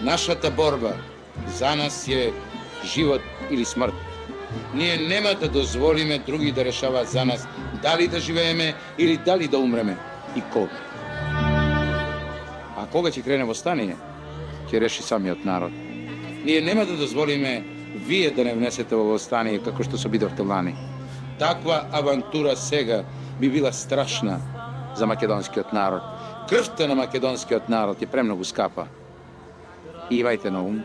Нашата борба за нас е живот или смрт. Ние нема да дозволиме други да решаваат за нас дали да живееме или дали да умреме и кога. А кога ќе крене восстание, ќе реши самиот народ. Ние нема да дозволиме вие да не внесете во восстание како што се бидовте лани. Таква авантура сега би била страшна за македонскиот народ. Крвта на македонскиот народ е премногу скапа. И имајте на ум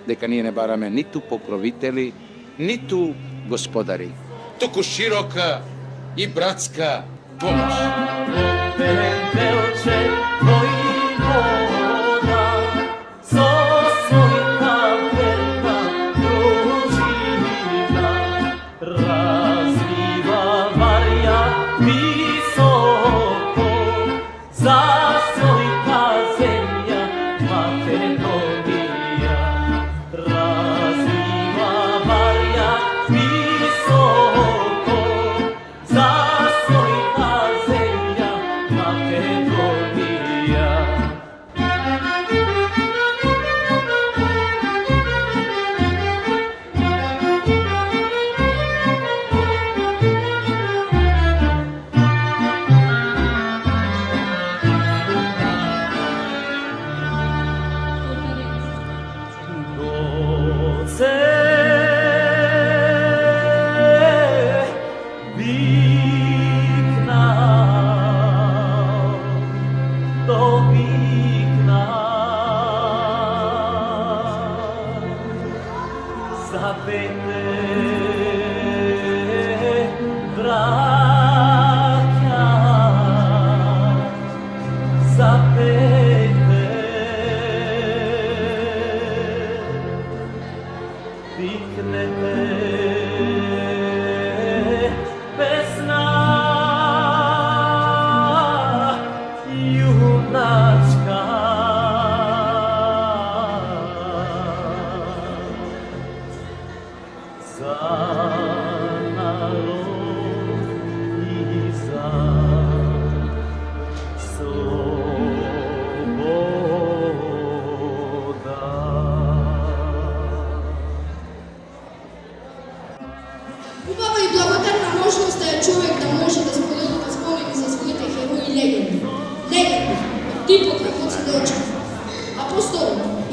дека ние не бараме ниту покровители, ниту господари, туку широка и братска помош.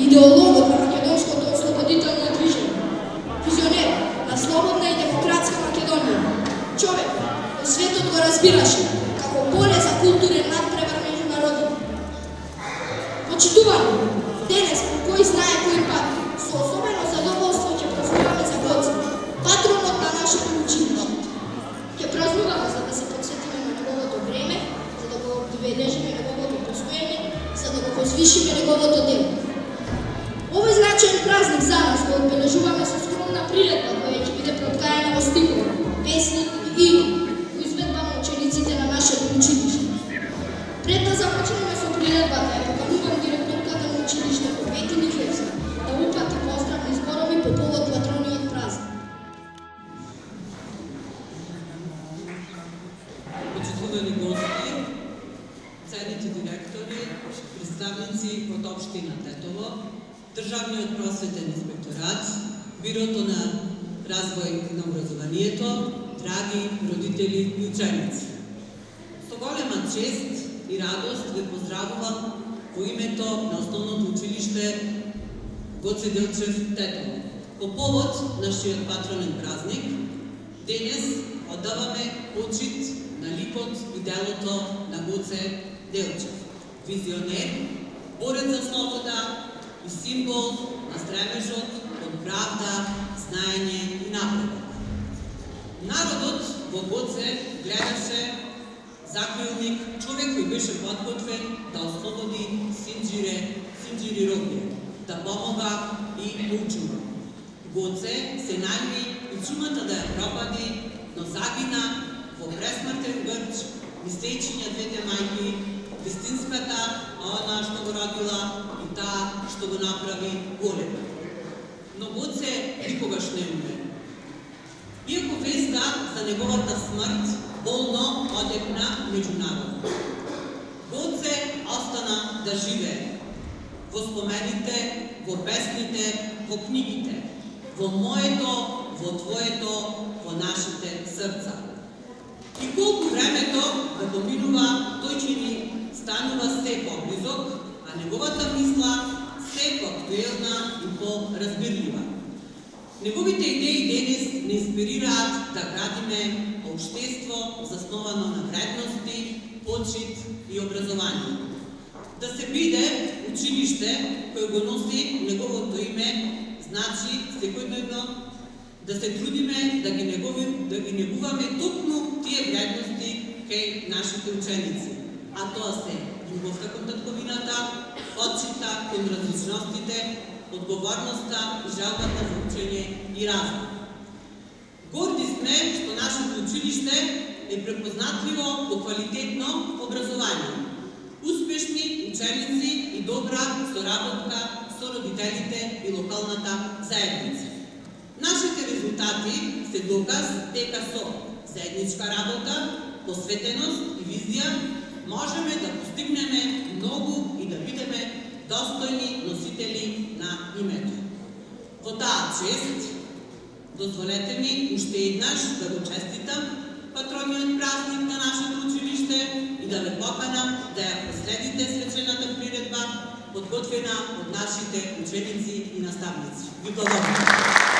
Идеологот на македонското ослободително движење, визионер на слободна и демократска Македонија. Човек кој светот го разбираше како поле за културен надпревар меѓу народите. Почитувани, денес по кој знае кој пат, со особено задоволство ќе празнуваме за Гоце, патронот на нашето училиште. Ќе празнуваме за да се подсетиме на неговото време, за да го отбележиме неговото постоење, за да го возвишиме неговото дело. Овој значаен празник за нас го одбележуваме со скромна приредба која ќе биде проткаена во стихови, песни и игри, во изведба на учениците на нашето училиште. Пред да започнеме со приредбата, ја поканувам директорката на училиштето Веки Никлевска да упати поздравни зборови по повод патрониот празник. Почитувани гости, цените директори, представници од општина Тетово, Државниот просветен инспекторат, Бирото на развој на образованието, драги родители и ученици. Со голема чест и радост ве поздравувам во името на Основното училиште Гоце Делчев Тетово. По повод нашиот патронен празник, денес оддаваме почит на ликот и делото на Гоце Делчев. Визионер, борец за слобода и символ на стремежот од правда, знаење и напредок. Народот во Гоце гледаше закрилник, човек кој беше подготвен да ослободи Синџири Рогје, да помога и поучува. Гоце се најми и чумата да ја пропади, но загина во пресмртен грч, мислејќи на двете мајки, вистинската, она што го родила и таа што го направи голем. Но Гоце никогаш не умре. Иако веста за неговата смрт болно одекна меѓу народот. Гоце остана да живее. во спомените, во песните, во книгите, во моето, во твоето, во нашите срца. И колку времето да поминува, тој ќе ни станува се поблизок, а неговата мисла се по-актуелна и по-разбирлива. Неговите идеи денес не инспирираат да градиме општество засновано на вредности, почит и образование. Да се биде училиште кој го носи неговото име, значи секојдневно да се трудиме да ги негуваме токму тие вредности кај нашите ученици. А тоа се љубовта кон татковината, почита кон различностите, одговорноста и жалбата за учење и разум. Горди сме што нашето училиште е препознатливо по квалитетно образование, успешни ученици и добра соработка со родителите и локалната заедница. Нашите резултати се доказ дека со заедничка работа, посветеност и визија можеме да постигнеме многу и да бидеме достојни носители на името. Во таа чест, дозволете ми уште еднаш да го честитам патрониот празник на нашето училиште и да ве поканам да ја проследите свечената приредба, подготвена од нашите ученици и наставници. Ви благодарам.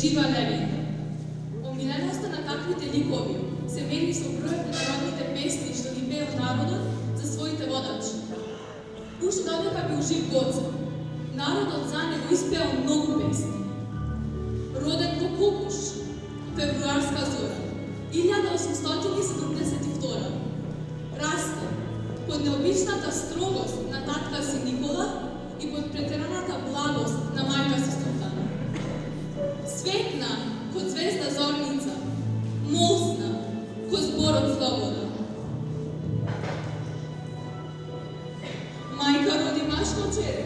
жива легенда. Омиленоста на таквите ликови се мери со бројот на народните песни што ги пеел народот за своите водачи. Уште додека бил жив Гоце, народот за него испеал многу песни. Роден во Кукуш, февруарска зора, 1872. Расте под необичната строгост на татка си Никола и под претераната благост на мајка си Султана. Светна код звезда зорница, мосна код зборот слобода. Мајка роди машко чере,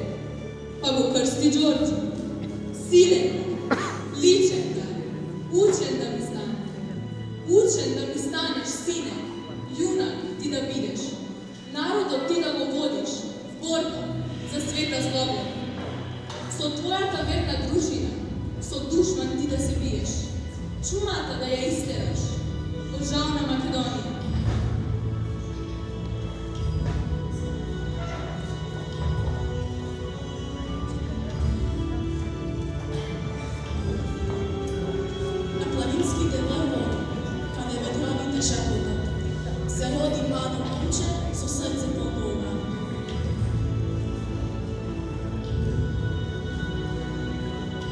па го крсти Ѓорѓе. Силен, личен да, учен да ми стане. Учен да ми станеш, сине, јунак ти да бидеш. Народот ти да го водиш, борба за света слобода. Со твојата верна дружина, со душман ти да се биеш. Чумата да ја истераш, од жална Македонија. На планинските врвови, каде ветровите шепотат, се роди младо момче со срце полно оган.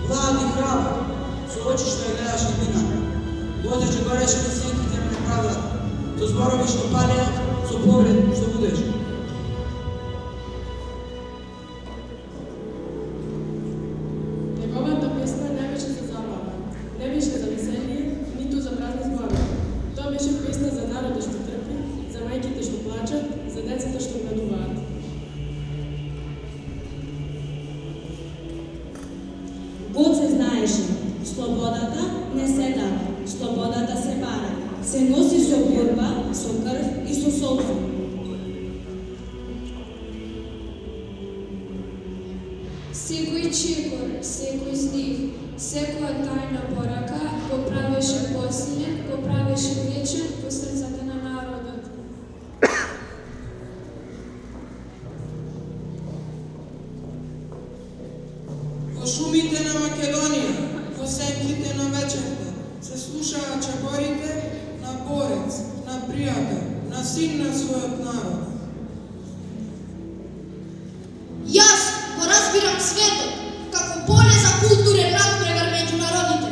Млади храбар, со очи што ја гледаш иднина. Возече гореше на сенките на неправда, со зборови што палеа, со поглед што будеш. Неговата песна не беше за забава, не беше за веселие, ниту за празни зборови. Тоа беше песна за народот што трпи, за мајките што плачат, за децата што гладуваат. Гоце знаеше, слободата не се дава, слободата се бара, се носи со борба, со крв и со солза. Секој чекор, секој здив, секоја тајна порака го правеше посилен, го правеше вечен во срцата на народот. Во шумите на Македонија, во сенките на вечерта, се слушаа чаборите на борец, на пријател, на син на својот народ. Јас го разбирам светот како поле за културен надпревар меѓу народите.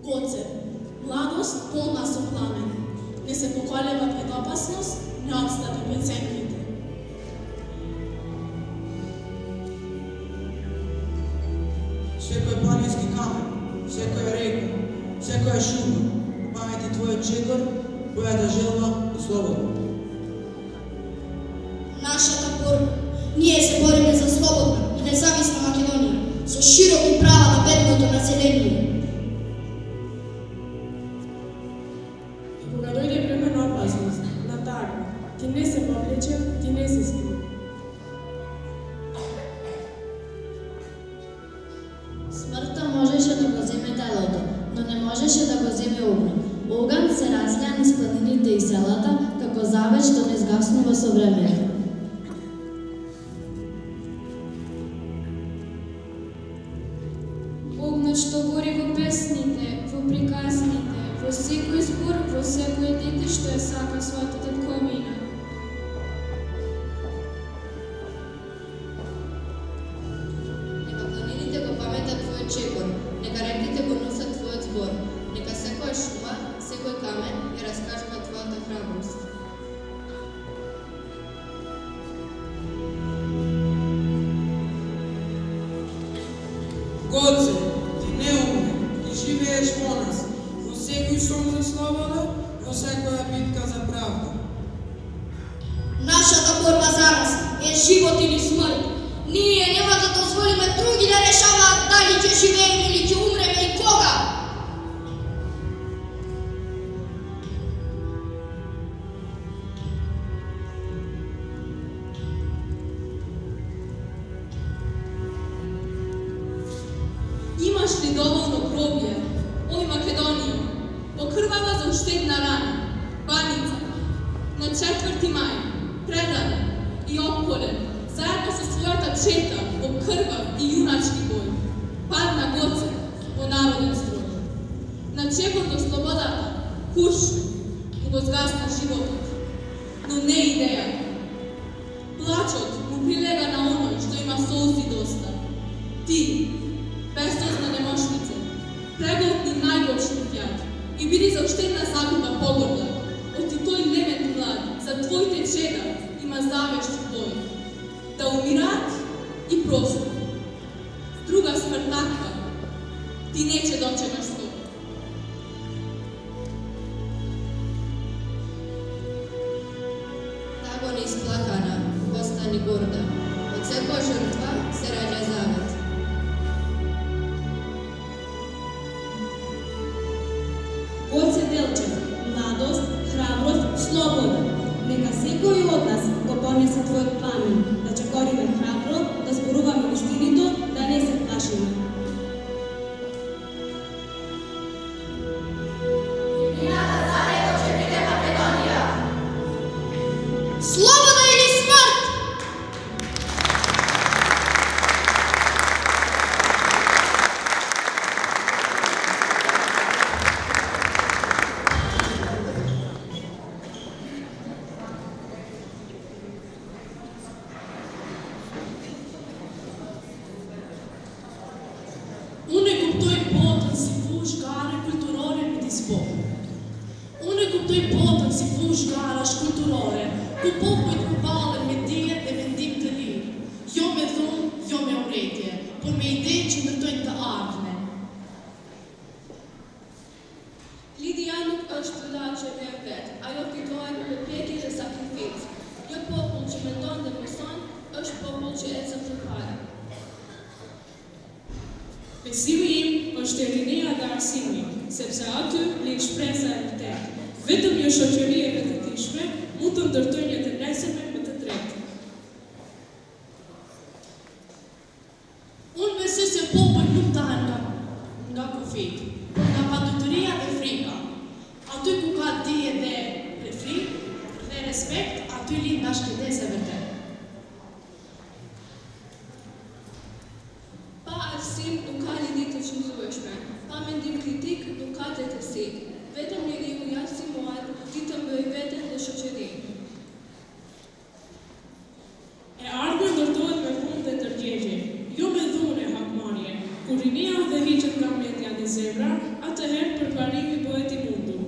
Гоце, младост полна со пламен, не се поколева пред опасност, не отстапи пред сенките. Секој планински камен, секоја река, секоја шума, памети твојот чекор, твојата желба и слобода. Нашата борба, ние се бориме за слободна и независна Македонија, со широки права на бедното население. И кога дојде време на опасност, на тага, ти не се повлече, ти не се скри. Смртта можеше да го земе телото, но не можеше да го земе огнот. Оган се разлеа низ планините и селата, како завет што не згаснува со времето. Огнот што гори во песните, во приказните, во секој збор, во секој дете што ја сака својата татковина. Нека планините го паметат твојот чекор, нека реките го носат твојот збор, нека секоја шума, секој камен ја раскажува твојата храброст. Гоце, ти не умре, ти живееш во нас, во секој сон за слобода, во секоја битка за правда. Нашата борба за нас е живот или смрт. Ние нема да дозволиме други да решаваат дали ќе живееме или ќе умреме и кога. Имаш ли доволно гробје, ој Македонија, покрвава за уштедна рана, Баница, на 4. мај, предаден и опколен, заедно со својата чекор до слободата, куш му го згасна животот, но не идејата. Плачот му прилега на оној што има солзи доста. Ти, безсозна немошнице, преглотни најгоршни јад и биди за уште една загуба погорда, оти тој лемен млад за твоите чеда има завешт твој. Да умират и просто. Друга смрт таква, ти нече дочекаш скоро. Таго неисплакана, остани горда. Од секоја жртва се раѓа завет. Гоце Делчев, младост, храброст, слобода. Нека секој од нас го понесе твојот пламен, да чекориме храбро, да зборуваме вистиното, да не се плашиме. Слобода или смрт! Unicum toi poten si fugare culturore mi dispone. Unicum toi poten si fugare culturore, cu popul cu bale me die e vendim de lir. Jo me dhun, jo me uretje, por me ide që ndërtojnë të ardhmen. Lidia nuk është lagje e vet, ajo fitohet në pjekje dhe sakrificë. Jo popull që mendon dhe mëson, është popull që ecën përpara. Besimi im është e rinia dhe arsimi, sepse aty lind shpresa e vërtetë. Vetëm një shoqëri e vetëdijshme mund të ndërtojë një të nesërme më të drejtë. Unë besoj se popull nuk tahen nga kufit, nga padotëria dhe frika. Aty ku ka dije dhe respekt, aty lind bashkëdesë e vërtetë. Pa arsim nuk ka lidi të qëndrueshme, pa mendim kritik nuk ka drejtësi. Vetëm njeriu i arsimuar di të mbëj veten dhe shoqërinë. E ardhmja ndërtohet me fund dhe tërgjegje, jo me dhunë e hakmarrje. Kur rinia dhe hiqet nga mendja dhe zemra, atëherë përparimi bëhet i mundur.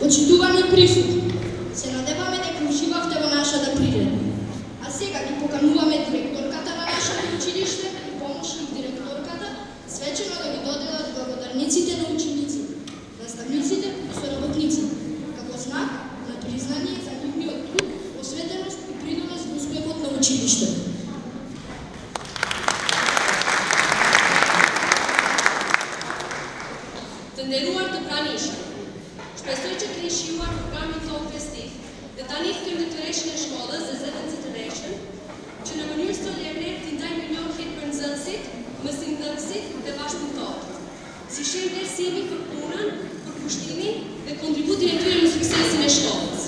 Почитувани присутни, се надеваме дека уживавте во нашата приредба. А сега ги покануваме директорката на нашето училиште и помошник директорката свечено да ги доделат благодарниците на учениците, наставниците и соработниците, како знак на признание за нивниот труд, посветеност и придонес во успехот на училиштето. Tenderuar pranisht. Shpresoj që keni shijuar programin tonë festiv dhe tani ftojmë detyreshin e shkollës dhe zëvendësit të rreshëm që në mënyrë solemne t'i ndajmë mirënjohjet për nxënësit, mësimdhënësit dhe bashkëpunëtorët. Si shenjë vlerësimi për punën, për kushtimin dhe kontributin e tyre në suksesin e shkollës.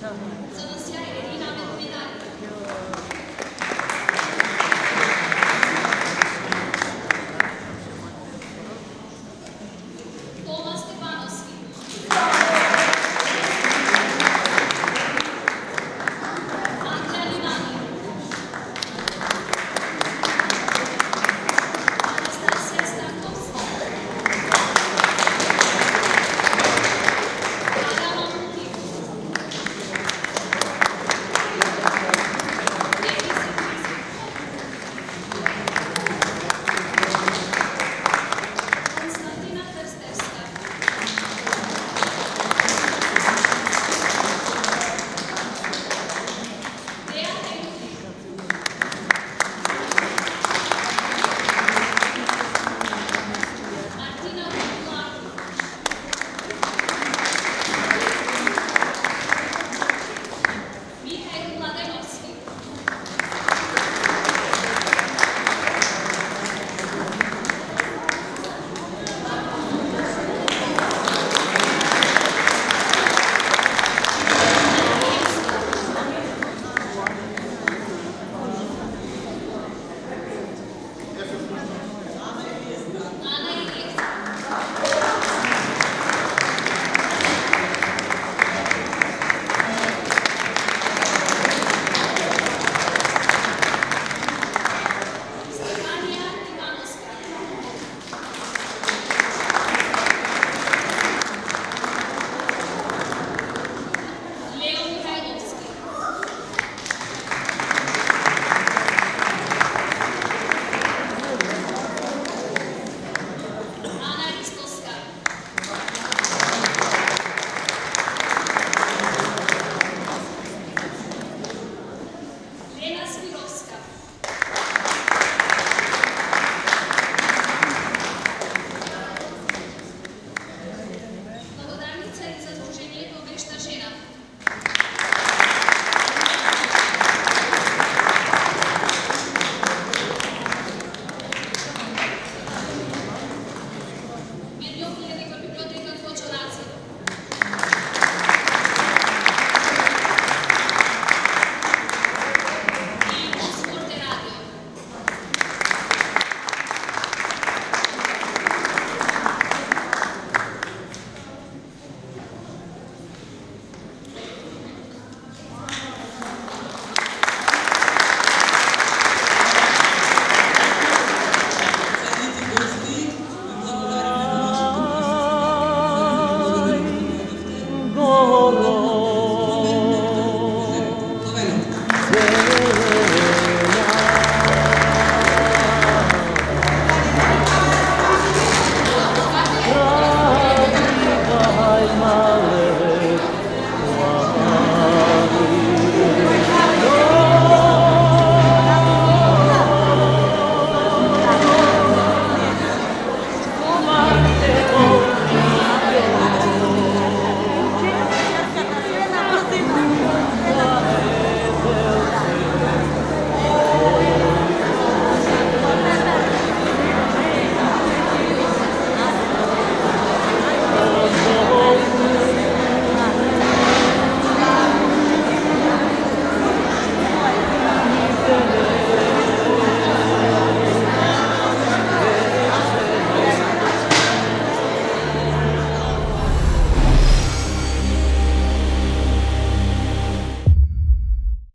За да